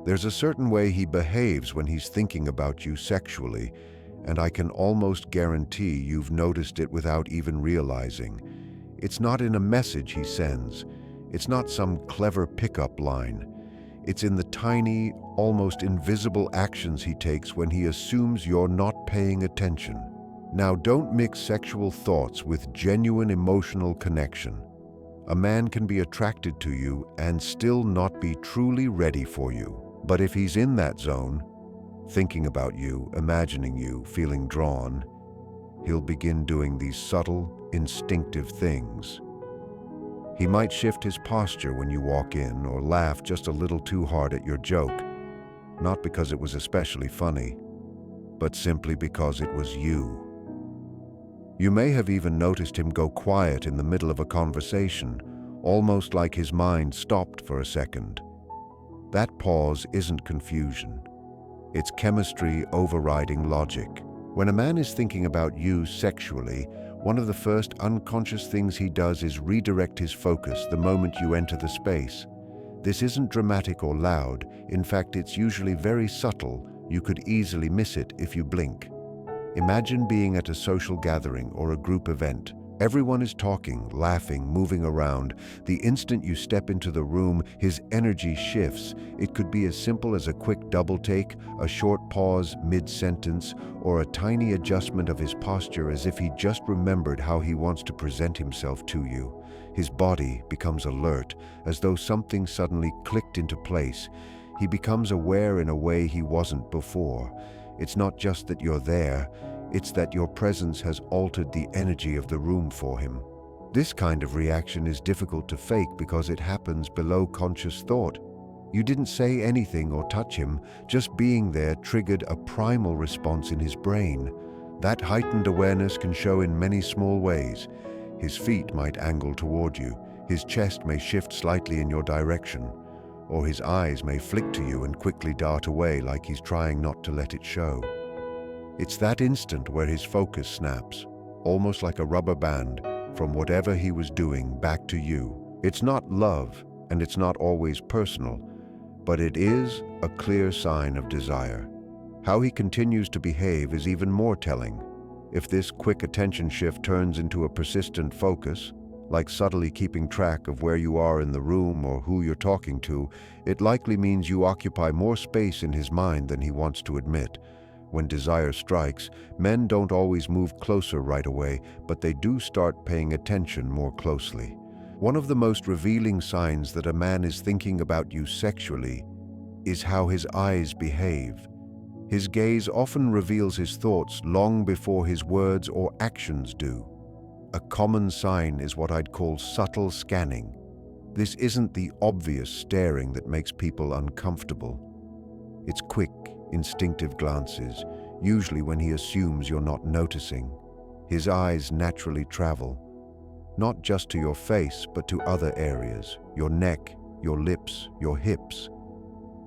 There's a certain way he behaves when he's thinking about you sexually, and I can almost guarantee you've noticed it without even realizing. It's not in a message he sends. It's not some clever pickup line. It's in the tiny, almost invisible actions he takes when he assumes you're not paying attention. Now, don't mix sexual thoughts with genuine emotional connection. A man can be attracted to you and still not be truly ready for you. But if he's in that zone, thinking about you, imagining you, feeling drawn, he'll begin doing these subtle, instinctive things. He might shift his posture when you walk in or laugh just a little too hard at your joke, not because it was especially funny, but simply because it was you. You may have even noticed him go quiet in the middle of a conversation, almost like his mind stopped for a second. That pause isn't confusion. It's chemistry overriding logic. When a man is thinking about you sexually, one of the first unconscious things he does is redirect his focus the moment you enter the space. This isn't dramatic or loud. In fact, it's usually very subtle. You could easily miss it if you blink. Imagine being at a social gathering or a group event. Everyone is talking, laughing, moving around. The instant you step into the room, his energy shifts. It could be as simple as a quick double take, a short pause mid-sentence, or a tiny adjustment of his posture as if he just remembered how he wants to present himself to you. His body becomes alert, as though something suddenly clicked into place. He becomes aware in a way he wasn't before. It's not just that you're there, it's that your presence has altered the energy of the room for him. This kind of reaction is difficult to fake because it happens below conscious thought. You didn't say anything or touch him, just being there triggered a primal response in his brain. That heightened awareness can show in many small ways. His feet might angle toward you, his chest may shift slightly in your direction, or his eyes may flick to you and quickly dart away like he's trying not to let it show. It's that instant where his focus snaps, almost like a rubber band, from whatever he was doing back to you. It's not love, and it's not always personal, but it is a clear sign of desire. How he continues to behave is even more telling. If this quick attention shift turns into a persistent focus, like subtly keeping track of where you are in the room or who you're talking to, it likely means you occupy more space in his mind than he wants to admit. When desire strikes, men don't always move closer right away, but they do start paying attention more closely. One of the most revealing signs that a man is thinking about you sexually is how his eyes behave. His gaze often reveals his thoughts long before his words or actions do. A common sign is what I'd call subtle scanning. This isn't the obvious staring that makes people uncomfortable. It's quick, instinctive glances, usually when he assumes you're not noticing. His eyes naturally travel, not just to your face, but to other areas, your neck, your lips, your hips.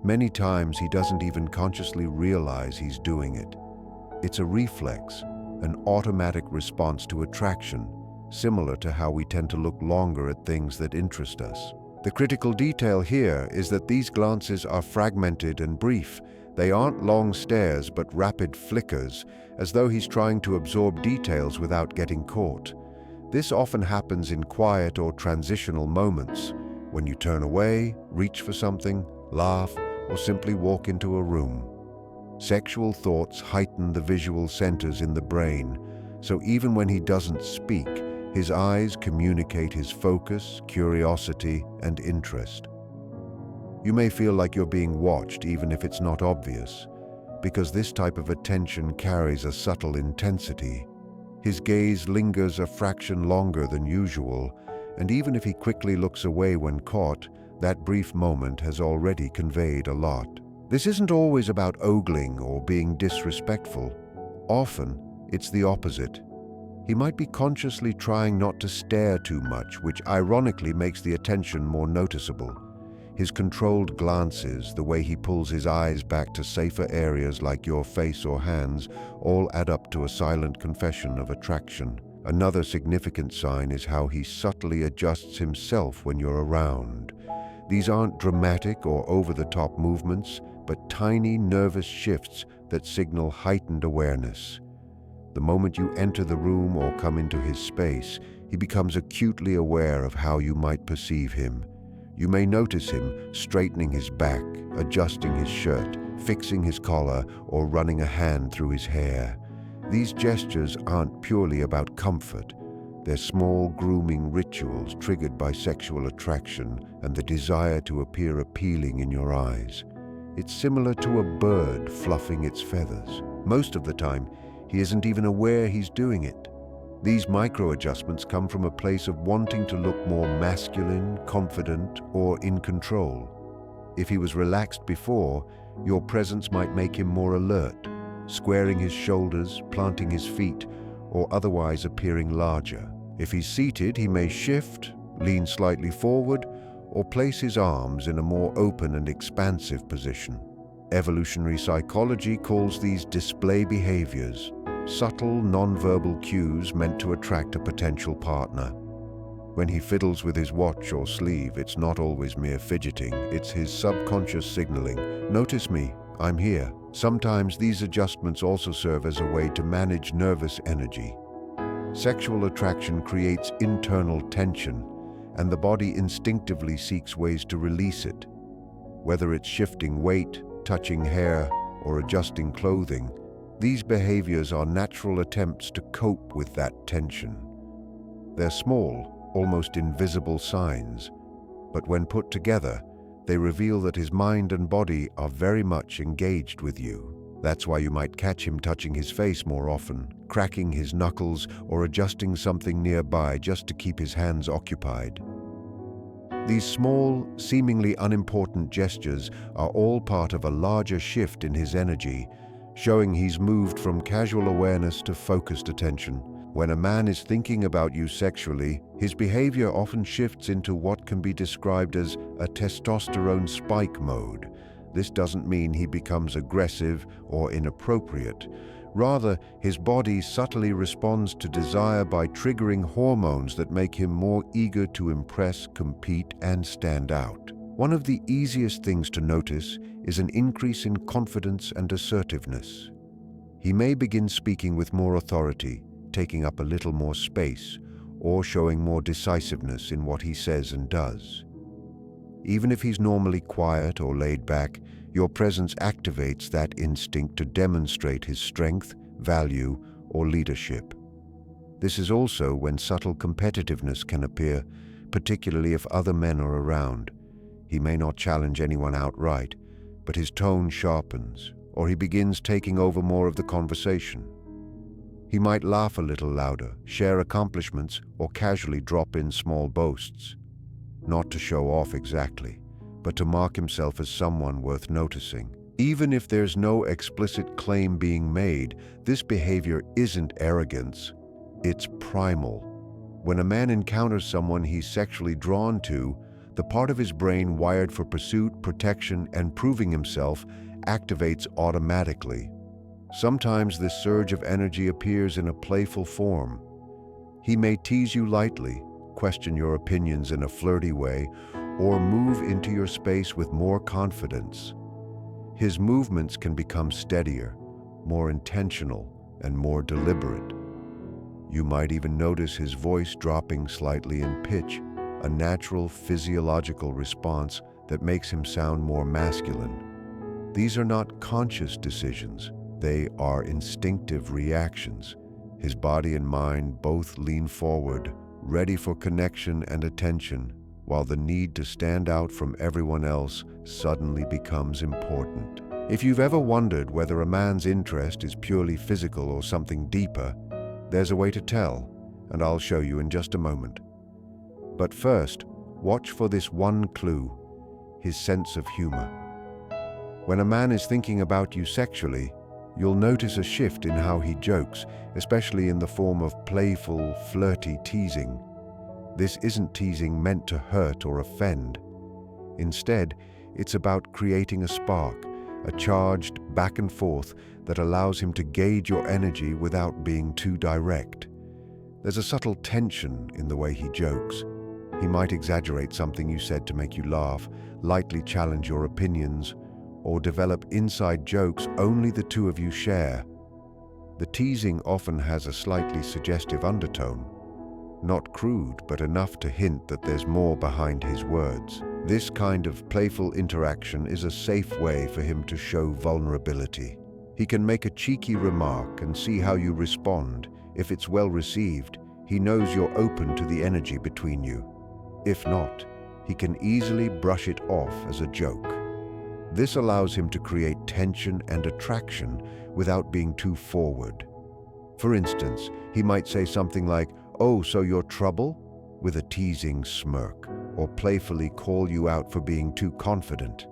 Many times he doesn't even consciously realize he's doing it. It's a reflex, an automatic response to attraction, similar to how we tend to look longer at things that interest us. The critical detail here is that these glances are fragmented and brief. They aren't long stares but rapid flickers, as though he's trying to absorb details without getting caught. This often happens in quiet or transitional moments, when you turn away, reach for something, laugh, or simply walk into a room. Sexual thoughts heighten the visual centers in the brain, so even when he doesn't speak, his eyes communicate his focus, curiosity, and interest. You may feel like you're being watched even if it's not obvious, because this type of attention carries a subtle intensity. His gaze lingers a fraction longer than usual, and even if he quickly looks away when caught, that brief moment has already conveyed a lot. This isn't always about ogling or being disrespectful. Often, it's the opposite. He might be consciously trying not to stare too much, which ironically makes the attention more noticeable. His controlled glances, the way he pulls his eyes back to safer areas like your face or hands, all add up to a silent confession of attraction. Another significant sign is how he subtly adjusts himself when you're around. These aren't dramatic or over-the-top movements, but tiny nervous shifts that signal heightened awareness. The moment you enter the room or come into his space, he becomes acutely aware of how you might perceive him. You may notice him straightening his back, adjusting his shirt, fixing his collar, or running a hand through his hair. These gestures aren't purely about comfort. They're small grooming rituals triggered by sexual attraction and the desire to appear appealing in your eyes. It's similar to a bird fluffing its feathers. Most of the time, he isn't even aware he's doing it. These micro-adjustments come from a place of wanting to look more masculine, confident, or in control. If he was relaxed before, your presence might make him more alert, squaring his shoulders, planting his feet, or otherwise appearing larger. If he's seated, he may shift, lean slightly forward, or place his arms in a more open and expansive position. Evolutionary psychology calls these display behaviors, subtle nonverbal cues meant to attract a potential partner. When he fiddles with his watch or sleeve, it's not always mere fidgeting, it's his subconscious signaling, "Notice me, I'm here." Sometimes these adjustments also serve as a way to manage nervous energy. Sexual attraction creates internal tension, and the body instinctively seeks ways to release it. Whether it's shifting weight, touching hair, or adjusting clothing, these behaviors are natural attempts to cope with that tension. They're small, almost invisible signs, but when put together, they reveal that his mind and body are very much engaged with you. That's why you might catch him touching his face more often, cracking his knuckles, or adjusting something nearby just to keep his hands occupied. These small, seemingly unimportant gestures are all part of a larger shift in his energy, showing he's moved from casual awareness to focused attention. When a man is thinking about you sexually, his behavior often shifts into what can be described as a testosterone spike mode. This doesn't mean he becomes aggressive or inappropriate. Rather, his body subtly responds to desire by triggering hormones that make him more eager to impress, compete, and stand out. One of the easiest things to notice is an increase in confidence and assertiveness. He may begin speaking with more authority, taking up a little more space, or showing more decisiveness in what he says and does. Even if he's normally quiet or laid back, your presence activates that instinct to demonstrate his strength, value, or leadership. This is also when subtle competitiveness can appear, particularly if other men are around. He may not challenge anyone outright, but his tone sharpens, or he begins taking over more of the conversation. He might laugh a little louder, share accomplishments, or casually drop in small boasts. Not to show off exactly, but to mark himself as someone worth noticing. Even if there's no explicit claim being made, this behavior isn't arrogance, it's primal. When a man encounters someone he's sexually drawn to, the part of his brain wired for pursuit, protection, and proving himself activates automatically. Sometimes this surge of energy appears in a playful form. He may tease you lightly, question your opinions in a flirty way, or move into your space with more confidence. His movements can become steadier, more intentional, and more deliberate. You might even notice his voice dropping slightly in pitch, a natural physiological response that makes him sound more masculine. These are not conscious decisions, they are instinctive reactions. His body and mind both lean forward, ready for connection and attention, while the need to stand out from everyone else suddenly becomes important. If you've ever wondered whether a man's interest is purely physical or something deeper, there's a way to tell, and I'll show you in just a moment. But first, watch for this one clue, his sense of humor. When a man is thinking about you sexually, you'll notice a shift in how he jokes, especially in the form of playful, flirty teasing. This isn't teasing meant to hurt or offend. Instead, it's about creating a spark, a charged back and forth that allows him to gauge your energy without being too direct. There's a subtle tension in the way he jokes. He might exaggerate something you said to make you laugh, lightly challenge your opinions, or develop inside jokes only the two of you share. The teasing often has a slightly suggestive undertone, not crude, but enough to hint that there's more behind his words. This kind of playful interaction is a safe way for him to show vulnerability. He can make a cheeky remark and see how you respond. If it's well received, he knows you're open to the energy between you. If not, he can easily brush it off as a joke. This allows him to create tension and attraction without being too forward. For instance, he might say something like, "Oh, so you're trouble?" with a teasing smirk, or playfully call you out for being too confident.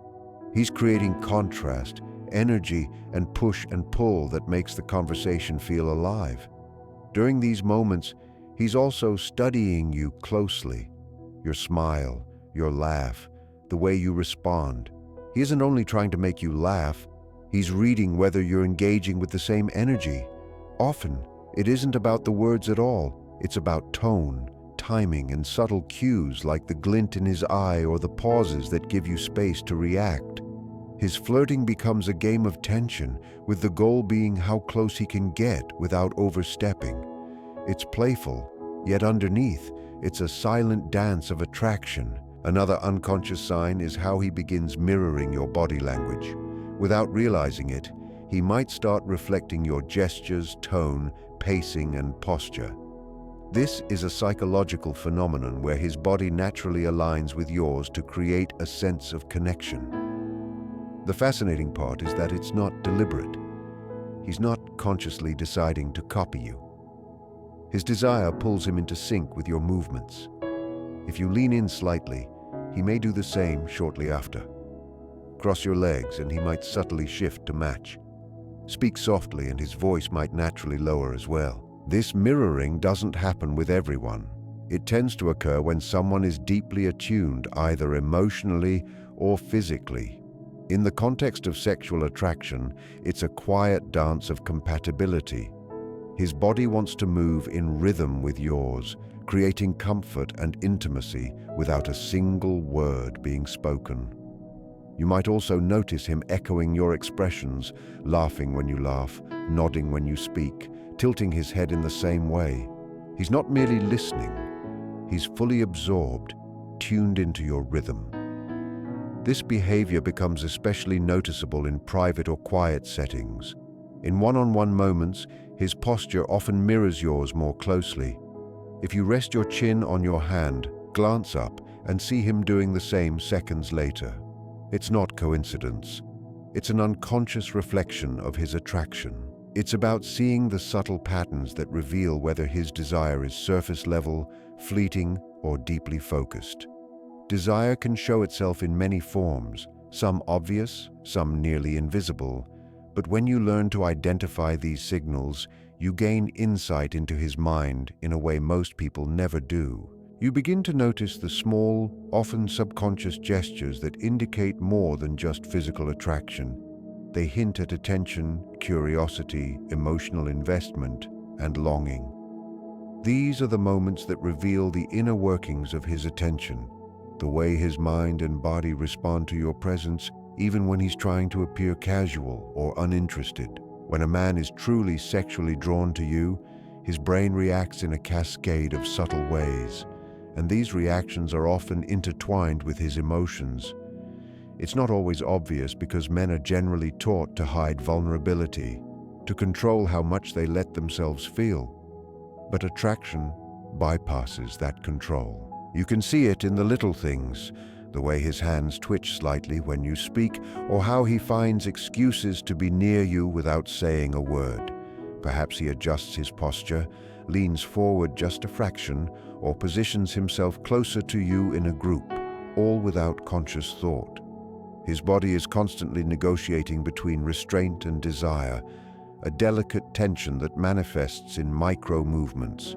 He's creating contrast, energy, and push and pull that makes the conversation feel alive. During these moments, he's also studying you closely. Your smile, your laugh, the way you respond. He isn't only trying to make you laugh, he's reading whether you're engaging with the same energy. Often, it isn't about the words at all. It's about tone, timing, and subtle cues like the glint in his eye or the pauses that give you space to react. His flirting becomes a game of tension, with the goal being how close he can get without overstepping. It's playful, yet underneath, it's a silent dance of attraction. Another unconscious sign is how he begins mirroring your body language. Without realizing it, he might start reflecting your gestures, tone, pacing, and posture. This is a psychological phenomenon where his body naturally aligns with yours to create a sense of connection. The fascinating part is that it's not deliberate. He's not consciously deciding to copy you. His desire pulls him into sync with your movements. If you lean in slightly, he may do the same shortly after. Cross your legs and he might subtly shift to match. Speak softly and his voice might naturally lower as well. This mirroring doesn't happen with everyone. It tends to occur when someone is deeply attuned, either emotionally or physically. In the context of sexual attraction, it's a quiet dance of compatibility. His body wants to move in rhythm with yours, creating comfort and intimacy without a single word being spoken. You might also notice him echoing your expressions, laughing when you laugh, nodding when you speak, tilting his head in the same way. He's not merely listening, he's fully absorbed, tuned into your rhythm. This behavior becomes especially noticeable in private or quiet settings. In one-on-one moments, his posture often mirrors yours more closely. If you rest your chin on your hand, glance up and see him doing the same seconds later. It's not coincidence. It's an unconscious reflection of his attraction. It's about seeing the subtle patterns that reveal whether his desire is surface level, fleeting, or deeply focused. Desire can show itself in many forms, some obvious, some nearly invisible. But when you learn to identify these signals, you gain insight into his mind in a way most people never do. You begin to notice the small, often subconscious gestures that indicate more than just physical attraction. They hint at attention, curiosity, emotional investment, and longing. These are the moments that reveal the inner workings of his attention, the way his mind and body respond to your presence, even when he's trying to appear casual or uninterested. When a man is truly sexually drawn to you, his brain reacts in a cascade of subtle ways, and these reactions are often intertwined with his emotions. It's not always obvious because men are generally taught to hide vulnerability, to control how much they let themselves feel. But attraction bypasses that control. You can see it in the little things, the way his hands twitch slightly when you speak, or how he finds excuses to be near you without saying a word. Perhaps he adjusts his posture, leans forward just a fraction, or positions himself closer to you in a group, all without conscious thought. His body is constantly negotiating between restraint and desire, a delicate tension that manifests in micro movements.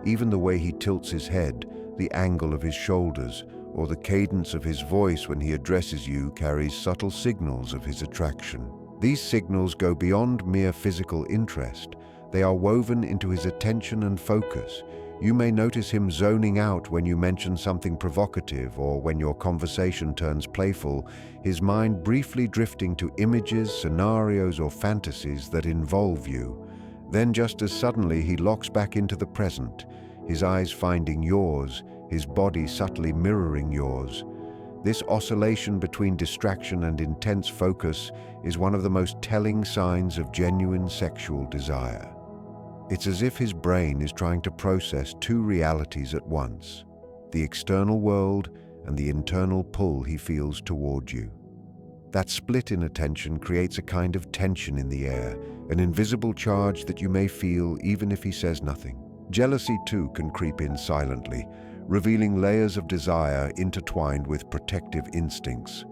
Even the way he tilts his head, the angle of his shoulders, or the cadence of his voice when he addresses you carries subtle signals of his attraction. These signals go beyond mere physical interest. They are woven into his attention and focus, You may notice him zoning out when you mention something provocative, or when your conversation turns playful, his mind briefly drifting to images, scenarios, or fantasies that involve you. Then just as suddenly he locks back into the present, his eyes finding yours, his body subtly mirroring yours. This oscillation between distraction and intense focus is one of the most telling signs of genuine sexual desire. It's as if his brain is trying to process two realities at once, the external world and the internal pull he feels toward you. That split in attention creates a kind of tension in the air, an invisible charge that you may feel even if he says nothing. Jealousy too can creep in silently, revealing layers of desire intertwined with protective instincts.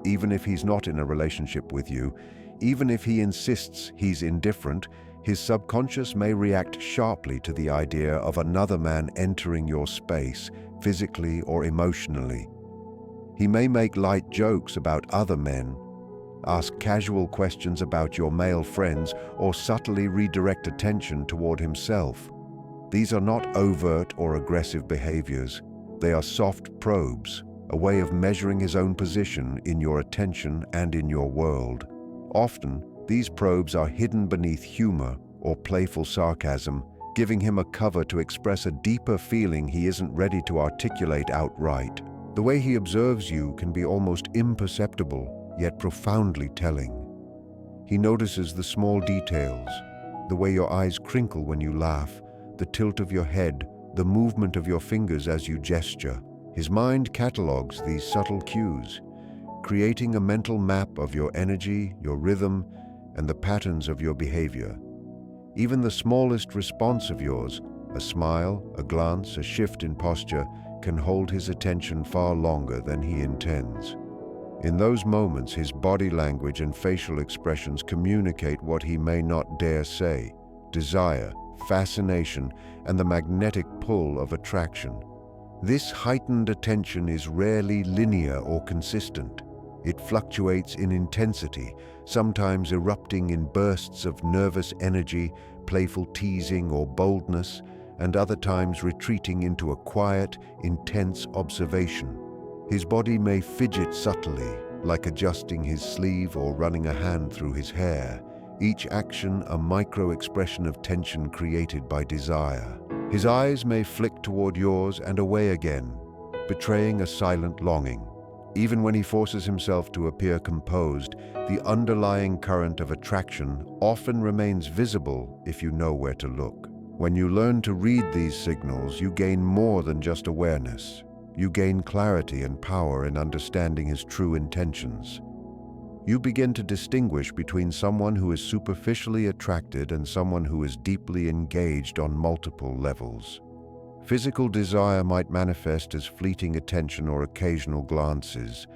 Even if he's not in a relationship with you, even if he insists he's indifferent, his subconscious may react sharply to the idea of another man entering your space, physically or emotionally. He may make light jokes about other men, ask casual questions about your male friends, or subtly redirect attention toward himself. These are not overt or aggressive behaviors. They are soft probes, a way of measuring his own position in your attention and in your world. Often, these probes are hidden beneath humor or playful sarcasm, giving him a cover to express a deeper feeling he isn't ready to articulate outright. The way he observes you can be almost imperceptible, yet profoundly telling. He notices the small details, the way your eyes crinkle when you laugh, the tilt of your head, the movement of your fingers as you gesture. His mind catalogs these subtle cues, creating a mental map of your energy, your rhythm, and the patterns of your behavior. Even the smallest response of yours, a smile, a glance, a shift in posture, can hold his attention far longer than he intends. In those moments, his body language and facial expressions communicate what he may not dare say: desire, fascination, and the magnetic pull of attraction. This heightened attention is rarely linear or consistent. It fluctuates in intensity, sometimes erupting in bursts of nervous energy, playful teasing, or boldness, and other times retreating into a quiet, intense observation. His body may fidget subtly, like adjusting his sleeve or running a hand through his hair, each action a micro-expression of tension created by desire. His eyes may flick toward yours and away again, betraying a silent longing. Even when he forces himself to appear composed, the underlying current of attraction often remains visible if you know where to look. When you learn to read these signals, you gain more than just awareness. You gain clarity and power in understanding his true intentions. You begin to distinguish between someone who is superficially attracted and someone who is deeply engaged on multiple levels. Physical desire might manifest as fleeting attention or occasional glances,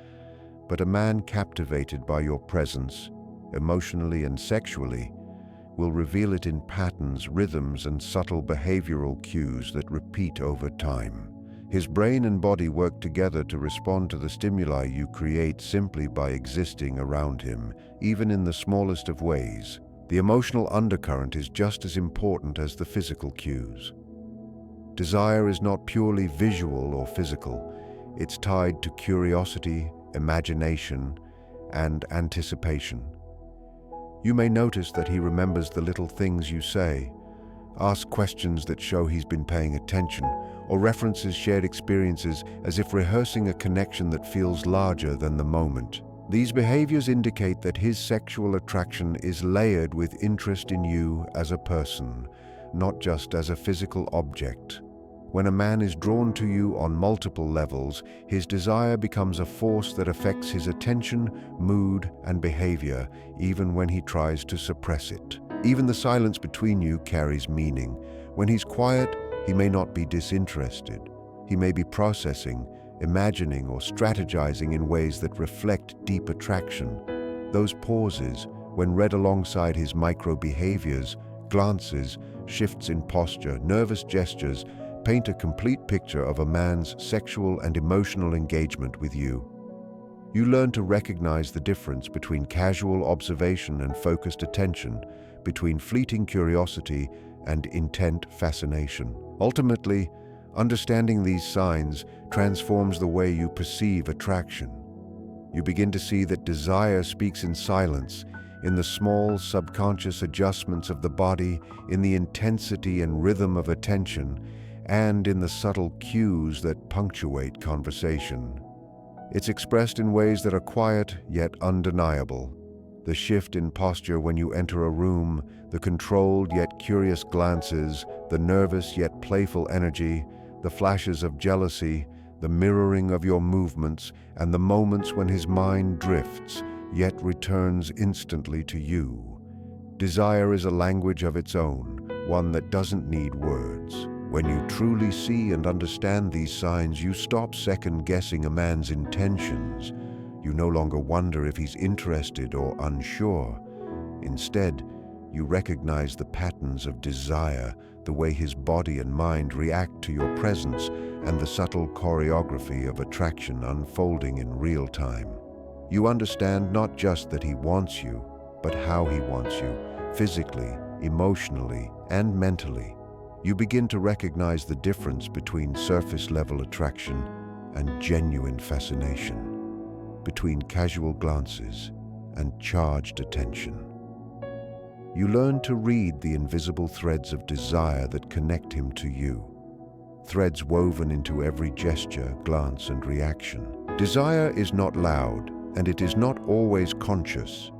but a man captivated by your presence, emotionally and sexually, will reveal it in patterns, rhythms, and subtle behavioral cues that repeat over time. His brain and body work together to respond to the stimuli you create simply by existing around him, even in the smallest of ways. The emotional undercurrent is just as important as the physical cues. Desire is not purely visual or physical. It's tied to curiosity, imagination, and anticipation. You may notice that he remembers the little things you say, asks questions that show he's been paying attention, or references shared experiences as if rehearsing a connection that feels larger than the moment. These behaviors indicate that his sexual attraction is layered with interest in you as a person, not just as a physical object. When a man is drawn to you on multiple levels, his desire becomes a force that affects his attention, mood, and behavior, even when he tries to suppress it. Even the silence between you carries meaning. When he's quiet, he may not be disinterested. He may be processing, imagining, or strategizing in ways that reflect deep attraction. Those pauses, when read alongside his micro-behaviors, glances, shifts in posture, nervous gestures, paint a complete picture of a man's sexual and emotional engagement with you. You learn to recognize the difference between casual observation and focused attention, between fleeting curiosity and intent fascination. Ultimately, understanding these signs transforms the way you perceive attraction. You begin to see that desire speaks in silence, in the small subconscious adjustments of the body, in the intensity and rhythm of attention, and in the subtle cues that punctuate conversation. It's expressed in ways that are quiet yet undeniable. The shift in posture when you enter a room, the controlled yet curious glances, the nervous yet playful energy, the flashes of jealousy, the mirroring of your movements, and the moments when his mind drifts, yet returns instantly to you. Desire is a language of its own, one that doesn't need words. When you truly see and understand these signs, you stop second-guessing a man's intentions. You no longer wonder if he's interested or unsure. Instead, you recognize the patterns of desire, the way his body and mind react to your presence, and the subtle choreography of attraction unfolding in real time. You understand not just that he wants you, but how he wants you, physically, emotionally, and mentally. You begin to recognize the difference between surface-level attraction and genuine fascination, between casual glances and charged attention. You learn to read the invisible threads of desire that connect him to you, threads woven into every gesture, glance, and reaction. Desire is not loud, and it is not always conscious.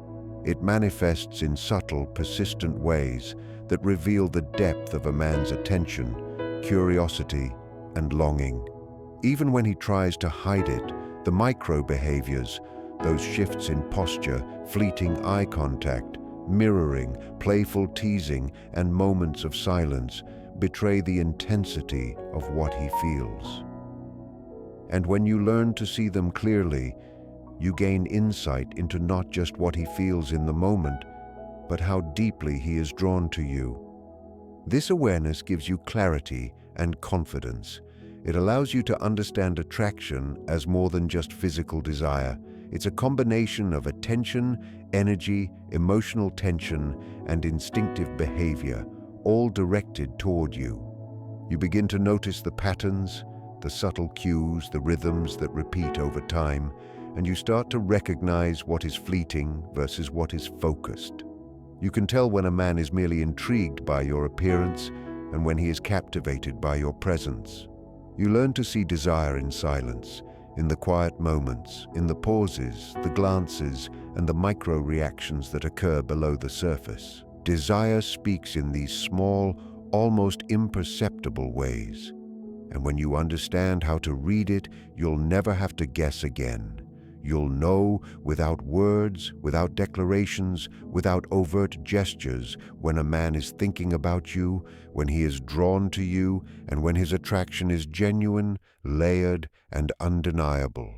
It manifests in subtle, persistent ways that reveal the depth of a man's attention, curiosity, and longing. Even when he tries to hide it, the micro-behaviors, those shifts in posture, fleeting eye contact, mirroring, playful teasing, and moments of silence, betray the intensity of what he feels. And when you learn to see them clearly, you gain insight into not just what he feels in the moment, but how deeply he is drawn to you. This awareness gives you clarity and confidence. It allows you to understand attraction as more than just physical desire. It's a combination of attention, energy, emotional tension, and instinctive behavior, all directed toward you. You begin to notice the patterns, the subtle cues, the rhythms that repeat over time, and you start to recognize what is fleeting versus what is focused. You can tell when a man is merely intrigued by your appearance and when he is captivated by your presence. You learn to see desire in silence, in the quiet moments, in the pauses, the glances, and the micro-reactions that occur below the surface. Desire speaks in these small, almost imperceptible ways. And when you understand how to read it, you'll never have to guess again. You'll know without words, without declarations, without overt gestures, when a man is thinking about you, when he is drawn to you, and when his attraction is genuine, layered, and undeniable.